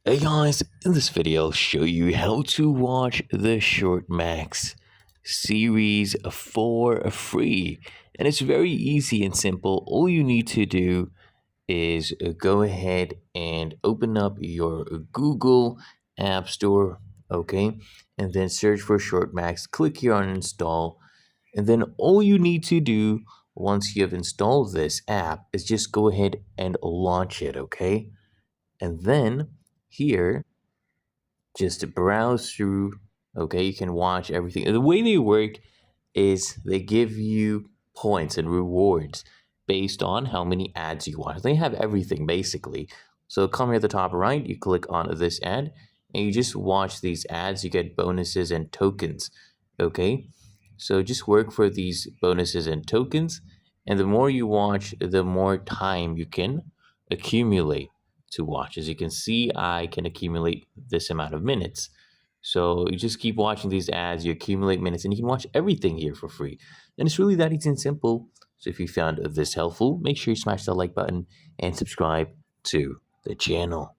Hey guys, in this video I'll show you how to watch the ShortMax series for free. And it's very easy and simple. All you need to do is go ahead and open up your Google App Store, okay? And then search for ShortMax, click here on install. And then all you need to do once you have installed this app is just go ahead and launch it, okay? And then here just to browse through. Okay, you can watch everything. The way they work is they give you points and rewards based on how many ads you watch. They have everything basically. So come here at the top right, you click on this ad and you just watch these ads. You get bonuses and tokens. Okay, so just work for these bonuses and tokens. And the more you watch, the more time you can accumulate to watch. As you can see, I can accumulate this amount of minutes. So you just keep watching these ads, you accumulate minutes, and you can watch everything here for free. And it's really that easy and simple. So if you found this helpful, make sure you smash that like button and subscribe to the channel.